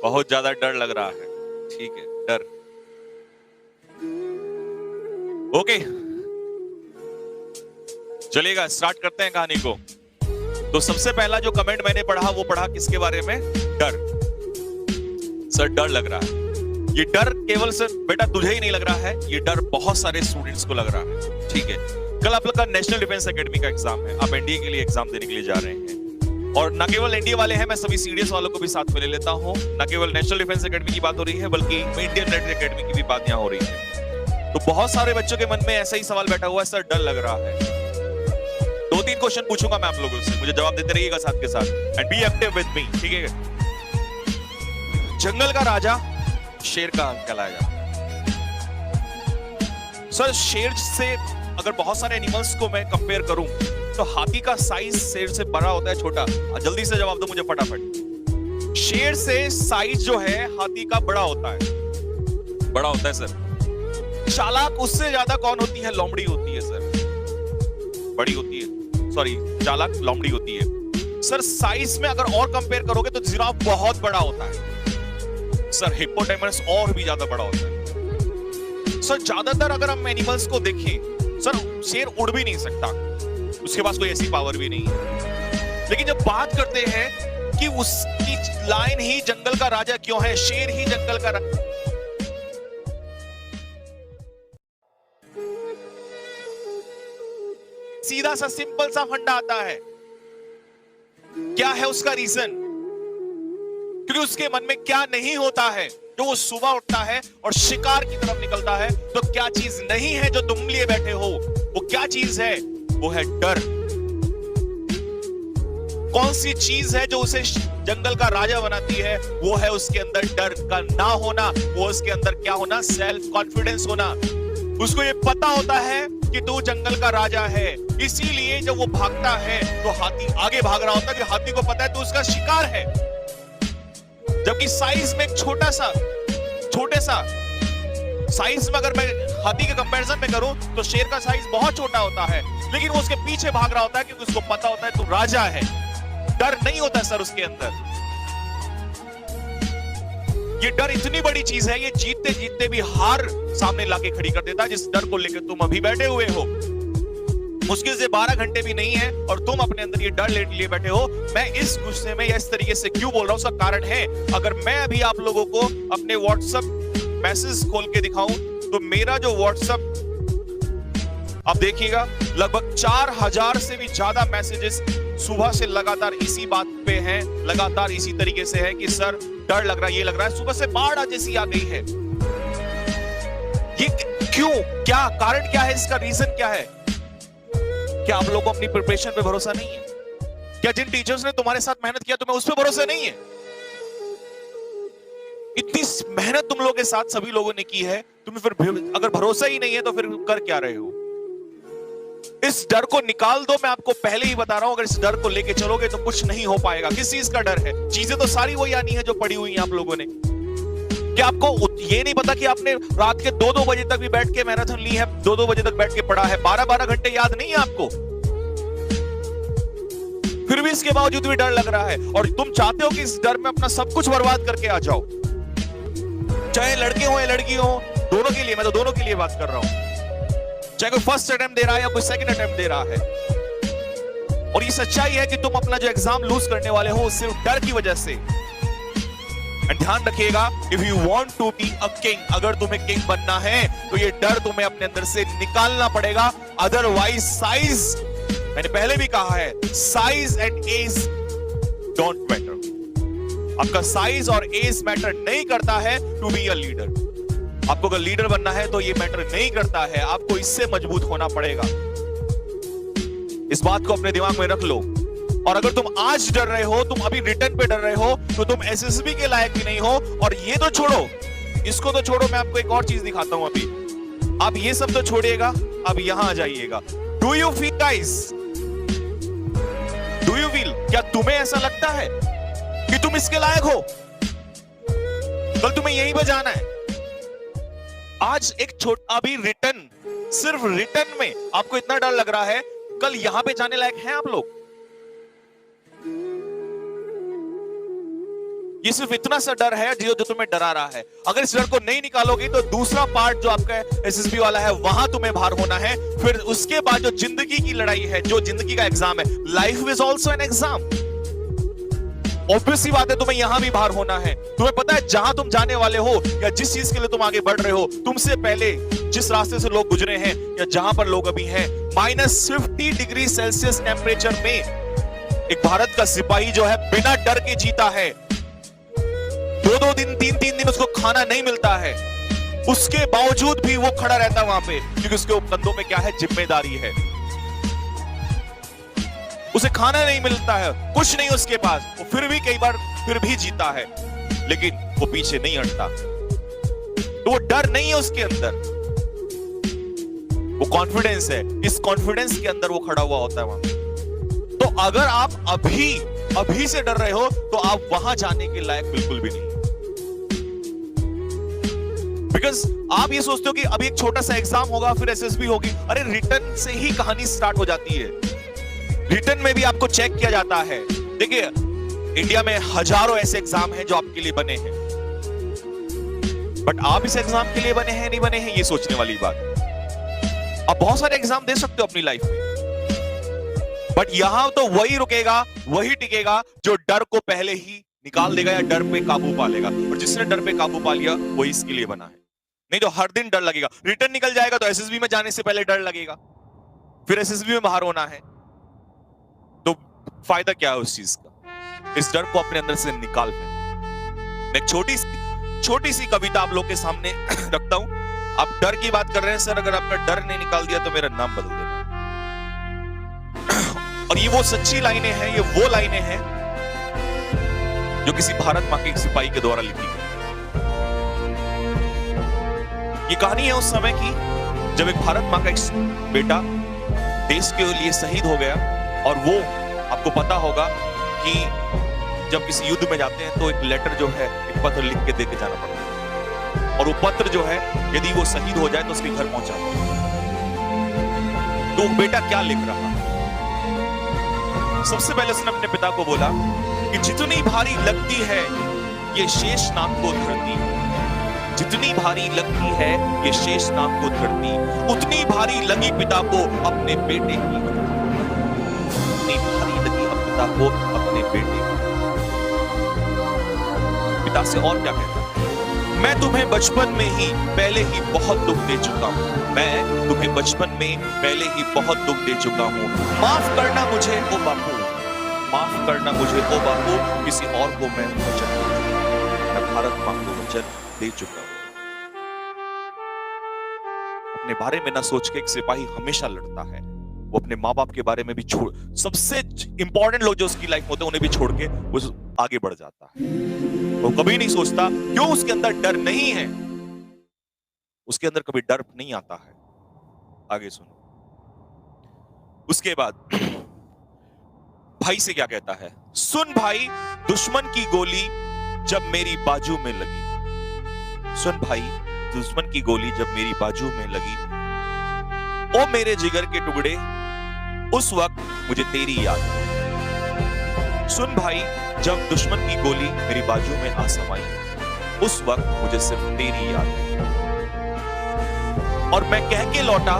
बहुत ज्यादा डर लग रहा है। ठीक है, डर। ओके, चलिएगा, स्टार्ट करते हैं कहानी को। तो सबसे पहला जो कमेंट मैंने पढ़ा वो पढ़ा किसके बारे में? डर। सर डर लग रहा है। ये डर केवल सर बेटा तुझे ही नहीं लग रहा है, ये डर बहुत सारे स्टूडेंट्स को लग रहा है। ठीक है, कल आप लोग का नेशनल डिफेंस एकेडमी का एग्जाम है, आप एनडीए के लिए एग्जाम देने के लिए जा रहे हैं। और न केवल एनडीए वाले हैं, मैं सभी सीडीएस वालों को भी साथ में ले लेता हूं। न केवल नेशनल डिफेंस एकेडमी की बात हो रही है, बल्कि इंडियन मिलिट्री एकेडमी की भी बात यहां हो रही है। तो बहुत सारे बच्चों के मन में ऐसा ही सवाल बैठा हुआ है, सर डर लग रहा है। 2-3 क्वेश्चन पूछूंगा मैं आप लोगों से, मुझे जवाब देते रहिएगा साथ के साथ, and be active with me. ठीक है, जंगल का राजा शेर का कहलाया जाता है। सर शेर से अगर बहुत सारे एनिमल्स को मैं कंपेयर करूं तो हाथी का साइज शेर से बड़ा होता है, छोटा? जल्दी से जवाब दो मुझे फटाफट। शेर से साइज जो है हाथी का बड़ा होता है, बड़ा होता है सर। चालाक उससे ज्यादा कौन होती है? लोमड़ी होती है सर, बड़ी होती है, सॉरी चालाक लोमड़ी होती है। सर साइज में अगर और कंपेयर करोगे तो जिराफ बहुत बड़ा होता है सर, हिप्पोपोटामस और भी ज्यादा बड़ा होता है सर। ज्यादातर अगर हम एनिमल्स को देखें सर, शेर उड़ भी नहीं सकता, उसके पास कोई ऐसी पावर भी नहीं है। लेकिन जब बात करते हैं कि उसकी लाइन ही जंगल का राजा क्यों है, शेर ही जंगल का राजा, सीधा सा सिंपल सा फंडा आता है। क्या है उसका रीजन? क्योंकि उसके मन में क्या नहीं होता है जो वो सुबह उठता है और शिकार की तरफ निकलता है, तो क्या चीज नहीं है जो तुम लिए बैठे हो? वो क्या चीज है? वो है डर। कौन सी चीज है जो उसे जंगल का राजा बनाती है? वो है उसके अंदर डर का ना होना, वो उसके अंदर क्या होना? सेल्फ कॉन्फिडेंस होना। उसको ये पता होता है कि तू जंगल का राजा है, इसीलिए जब वो भागता है तो हाथी आगे भाग रहा होता है, कि हाथी को पता है तू उसका शिकार है। जबकि साइज में छोटे सा साइज में अगर मैं हाथी के कंपैरिजन में करूं तो शेर का साइज बहुत छोटा होता है, लेकिन वो उसके पीछे भाग रहा होता है क्योंकि उसको पता होता है तू राजा है। डर नहीं होता सर उसके अंदर। ये डर इतनी बड़ी चीज है, ये जीतते जीतते भी हार सामने लाके खड़ी कर देता है। जिस डर को लेकर तुम अभी बैठे हुए हो, मुश्किल से 12 घंटे भी नहीं है और तुम अपने अंदर ये डर लिए बैठे हो। मैं इस गुस्से में या इस तरीके से क्यों बोल रहा हूं, उसका कारण है, अगर मैं अभी आप लोगों को अपने व्हाट्सएप मैसेज खोल के दिखाऊं तो मेरा जो व्हाट्सएप आप देखिएगा, लगभग 4000 से भी ज्यादा मैसेजेस सुबह से लगातार इसी बात पे हैं, लगातार इसी तरीके से है कि सर डर लग रहा है, ये लग रहा है। सुबह से बाढ़ जैसी आ गई है। ये क्यों? क्या कारण? क्या है इसका? रीजन क्या है? क्या आप लोगों को अपनी प्रिपरेशन पे भरोसा नहीं है? क्या जिन टीचर्स ने तुम्हारे साथ मेहनत किया तुम्हें उस पे भरोसा नहीं है? इतनी मेहनत तुम लोगों के साथ सभी लोगों ने की है, तुम्हें फिर अगर भरोसा ही नहीं है तो फिर कर क्या रहे हो? इस डर को निकाल दो। मैं आपको पहले ही बता रहा हूं, अगर इस डर को लेके चलोगे तो कुछ नहीं हो पाएगा। किस चीज का डर है? चीजें तो सारी वही आनी है जो पड़ी हुई हैं आप लोगों ने। क्या आपको ये नहीं पता कि आपने रात के 2-2 बजे तक भी बैठ के मैराथन ली है, 2-2 बजे तक बैठ के पढ़ा है, 12-12 घंटे याद नहीं है आपको? फिर भी इसके बावजूद भी डर लग रहा है और तुम चाहते हो कि इस डर में अपना सब कुछ बर्बाद करके आ जाओ। चाहे लड़के हो या लड़की हो, दोनों के लिए, मैं तो दोनों के लिए बात कर रहा हूं। चाहे कोई फर्स्ट अटेम्प्ट दे रहा है या कोई सेकंड अटेम्प्ट दे रहा है। और ये सच्चाई है कि तुम अपना जो एग्जाम लूज करने वाले हो सिर्फ डर की वजह से। ध्यान रखिएगा, if you want to be a king, अगर तुम्हें किंग बनना है तो ये डर तुम्हें अपने अंदर से निकालना पड़ेगा। अदरवाइज साइज, मैंने पहले भी कहा है, size and age don't matter. आपका साइज और एज मैटर नहीं करता है टू बी अ लीडर। आपको अगर लीडर बनना है तो ये मैटर नहीं करता है, आपको इससे मजबूत होना पड़ेगा। इस बात को अपने दिमाग में रख लो। और अगर तुम आज डर रहे हो, तुम अभी रिटर्न पे डर रहे हो, तो तुम एसएसबी के लायक भी नहीं हो। और ये तो छोड़ो, इसको तो छोड़ो, मैं आपको एक और चीज दिखाता हूं अभी। आप ये सब तो छोड़िएगा, अब यहां आ जाइएगा। Do you feel guys? Do you feel? क्या तुम्हें ऐसा लगता है कि तुम इसके लायक हो? कल तुम्हें यहीं पे जाना है। आज एक छोटा अभी रिटर्न, सिर्फ रिटर्न में आपको इतना डर लग रहा है, कल यहां पे जाने लायक हैं आप लोग? ये सिर्फ इतना सा डर है जो तुम्हें डरा रहा है। अगर इस डर को नहीं निकालोगे तो दूसरा पार्ट जो आपका एसएसबी वाला है वहां तुम्हें बाहर होना है। फिर उसके बाद जो जिंदगी की लड़ाई है, जो जिंदगी का एग्जाम है, life is also an exam. Obvious सी बात है, तुम्हें यहां भी बाहर होना है। तुम्हें पता है जहां तुम जाने वाले हो या जिस चीज के लिए तुम आगे बढ़ रहे हो, तुमसे पहले जिस रास्ते से लोग गुजरे हैं या जहां पर लोग अभी हैं, -50 डिग्री सेल्सियस टेम्परेचर में एक भारत का सिपाही जो है बिना डर के जीता है। 2-2 दिन 3-3 दिन उसको खाना नहीं मिलता है, उसके बावजूद भी वो खड़ा रहता है वहां पे, क्योंकि उसके कंधों पे क्या है, जिम्मेदारी है। उसे खाना नहीं मिलता है, कुछ नहीं उसके पास, वो फिर भी कई बार फिर भी जीता है, लेकिन वो पीछे नहीं हटता। तो वो डर नहीं है उसके अंदर, वो कॉन्फिडेंस है। इस कॉन्फिडेंस के अंदर वो खड़ा हुआ होता है वहां पे। तो अगर आप अभी से डर रहे हो तो आप वहां जाने के लायक बिल्कुल भी नहीं। बिकॉज आप ये सोचते हो कि अभी एक छोटा सा एग्जाम होगा, फिर एसएसबी होगी। अरे रिटर्न से ही कहानी स्टार्ट हो जाती है। रिटर्न में भी आपको चेक किया जाता है। देखिए, इंडिया में हजारों ऐसे एग्जाम हैं जो आपके लिए बने हैं, बट आप इस एग्जाम के लिए बने हैं नहीं बने हैं, ये सोचने वाली बात। आप बहुत सारे एग्जाम दे सकते हो अपनी लाइफ में, बट यहां तो वही रुकेगा, वही टिकेगा जो डर को पहले ही निकाल देगा या डर पे काबू पा लेगा। और जिसने डर पे काबू पा लिया वही इसके लिए बना है। नहीं तो हर दिन डर लगेगा। रिटर्न निकल जाएगा तो एसएसबी में जाने से पहले डर लगेगा, फिर एसएसबी में बाहर होना है, तो फायदा क्या है उस चीज का? इस डर को अपने अंदर से निकाल फेंक। मैं छोटी सी कविता आप लोग के सामने रखता हूं। आप डर की बात कर रहे हैं सर, अगर आपका डर नहीं निकाल दिया तो मेरा नाम बदल देना। और ये वो सच्ची लाइनें हैं, ये वो लाइनें हैं जो किसी भारत मां के सिपाही के द्वारा लिखी गई। ये कहानी है उस समय की जब एक भारत मां का एक बेटा देश के लिए शहीद हो गया। और वो आपको पता होगा कि जब किसी युद्ध में जाते हैं तो एक लेटर जो है, एक पत्र लिख के देके जाना पड़ता है। और वो पत्र जो है, यदि वो शहीद हो जाए तो उसके घर पहुंचा। तो बेटा क्या लिख रहा है? सबसे पहले उसने अपने पिता को बोला कि जितनी भारी लगती है ये शेषनाग को धरती, जितनी भारी लगती है ये शेषनाग को धरती, उतनी भारी लगी पिता को अपने बेटे की, उतनी भारी लगी पिता को अपने बेटे की। पिता से और क्या कहता है? मैं तुम्हें बचपन में ही पहले ही बहुत दुख दे चुका हूं, मैं तुम्हें बचपन में पहले ही बहुत दुख दे चुका हूं। माफ करना मुझे ओ बापू, माफ करना मुझे ओ बापू, किसी और को मैं वचन दे चुका हूं, मैं भारत मां को वचन दे चुका हूं। अपने बारे में ना सोच के एक सिपाही हमेशा लड़ता है। वो अपने माँ बाप के बारे में भी छोड़, सबसे इंपॉर्टेंट लोग जो उसकी लाइफ में होते हैं उन्हें भी छोड़ के वो आगे बढ़ जाता है। वो कभी नहीं सोचता, क्यों? उसके अंदर डर नहीं है, उसके अंदर कभी डर नहीं आता है। आगे सुनो। उसके बाद भाई से क्या कहता है? सुन भाई, दुश्मन की गोली जब मेरी बाजू में लगी, सुन भाई, दुश्मन की गोली जब मेरी बाजू में लगी, ओ मेरे जिगर के टुकड़े, उस वक्त मुझे तेरी याद आई। सुन भाई, जब दुश्मन की गोली मेरी बाजू में आ समाई, उस वक्त मुझे सिर्फ तेरी याद आई। और मैं कह के लौटा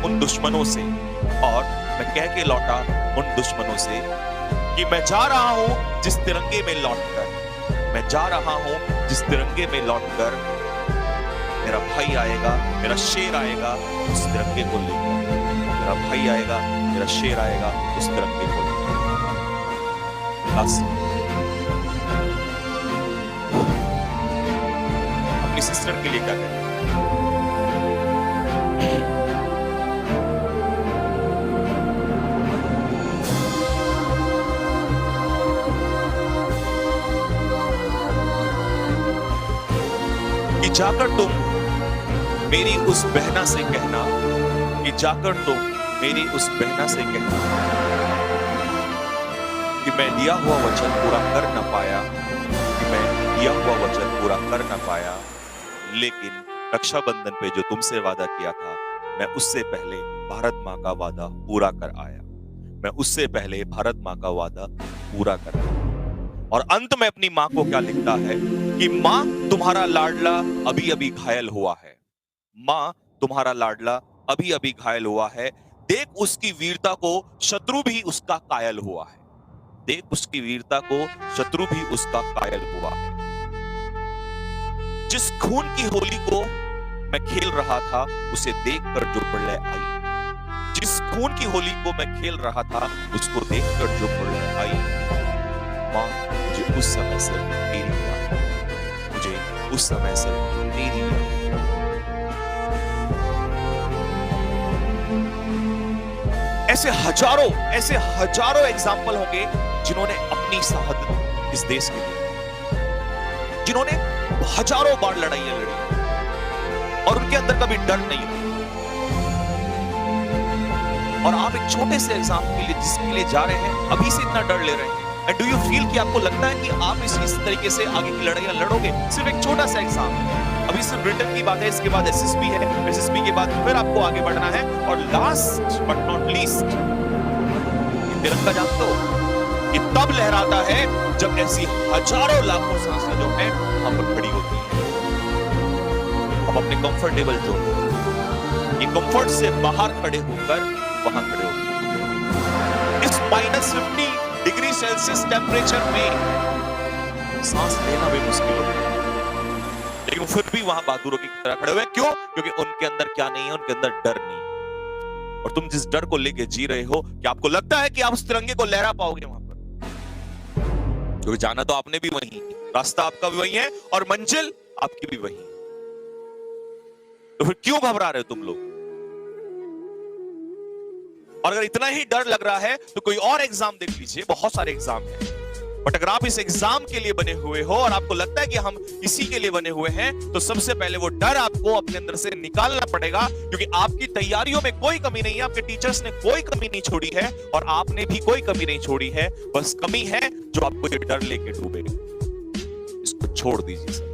उन दुश्मनों से, और मैं कह के लौटा उन दुश्मनों से कि मैं जा रहा हूं जिस तिरंगे में लौटकर, मैं जा रहा हूं जिस तिरंगे में लौटकर मेरा भाई आएगा, मेरा शेर आएगा उस तिरंगे को लेकर, मेरा भाई आएगा, मेरा शेर आएगा उस तिरंगे को लेकर। अपनी सिस्टर के लिए क्या कहते हैं? कि जाकर तुम मेरी उस बहना से कहना, कि जाकर तुम मेरी उस बहना से कहना कि मैं दिया हुआ वचन पूरा कर न पाया, कि मैं दिया हुआ वचन पूरा कर न पाया, लेकिन रक्षाबंधन पे जो तुमसे वादा किया था, मैं उससे पहले भारत माँ का वादा पूरा कर आया, मैं उससे पहले भारत माँ का वादा पूरा कर आया। और अंत में अपनी मां को क्या लिखता है कि मां तुम्हारा लाडला अभी अभी घायल हुआ है, मां तुम्हारा लाडला अभी अभी घायल हुआ है, देख उसकी वीरता को शत्रु भी उसका कायल हुआ है, देख उसकी वीरता को शत्रु भी उसका कायल हुआ है। जिस खून की होली को मैं खेल रहा था उसे देखकर जो प्रलय आई, जिस खून की होली को मैं खेल रहा था उसको देखकर जो प्रलय आई, मां मुझे उस समय से तेरी याद, मुझे उस समय से तेरी याद। ऐसे हजारों एग्जाम्पल होंगे जिन्होंने अपनी शहादत इस देश के लिए, जिन्होंने हजारों बार लड़ाइयां लड़ी और उनके अंदर कभी डर नहीं था। और आप एक छोटे से एग्जाम के लिए जिसके लिए जा रहे हैं अभी से इतना डर ले रहे हैं, एंड डू यू फील कि आपको लगता है कि आप इस तरीके से आगे की लड़ाइयां लड़ोगे? सिर्फ एक छोटा सा एग्जाम है, अभी सिर्फ रिटन की बात है, इसके बाद एसएसबी है, एसएसबी के बाद फिर आपको आगे बढ़ना है, और लास्ट बट नॉट लीस्ट तिरंगा जानते हो ये तब लहराता है जब ऐसी हजारों लाखों सांसें जो है वहां पर खड़ी होती है। हम अपने कंफर्टेबल जोन, ये कंफर्ट से बाहर खड़े होकर वहां खड़े होते हैं। इस -50 डिग्री सेल्सियस टेम्परेचर में सांस लेना भी मुश्किल होता है, लेकिन फिर भी वहां बहादुरों की तरह खड़े हुए। क्यों? क्योंकि उनके अंदर क्या नहीं है, उनके अंदर डर नहीं है। और तुम जिस डर को लेके जी रहे हो, क्या आपको लगता है कि आप उस तिरंगे को लहरा पाओगे वहां पर? क्योंकि जाना तो आपने भी वही, रास्ता आपका भी वही है और मंजिल आपकी भी वही। तो फिर क्यों घबरा रहे हो तुम लोग? और अगर इतना ही डर लग रहा है तो कोई और एग्जाम देख लीजिए, बहुत सारे एग्जाम हैं। बट अगर आप इस एग्जाम के लिए बने हुए हो और आपको लगता है कि हम इसी के लिए बने हुए हैं, तो सबसे पहले वो डर आपको अपने अंदर से निकालना पड़ेगा, क्योंकि आपकी तैयारियों में कोई कमी नहीं है, आपके टीचर्स ने कोई कमी नहीं छोड़ी है और आपने भी कोई कमी नहीं छोड़ी है। बस कमी है जो आपको ये डर लेके डूबे। इसको छोड़ दीजिए।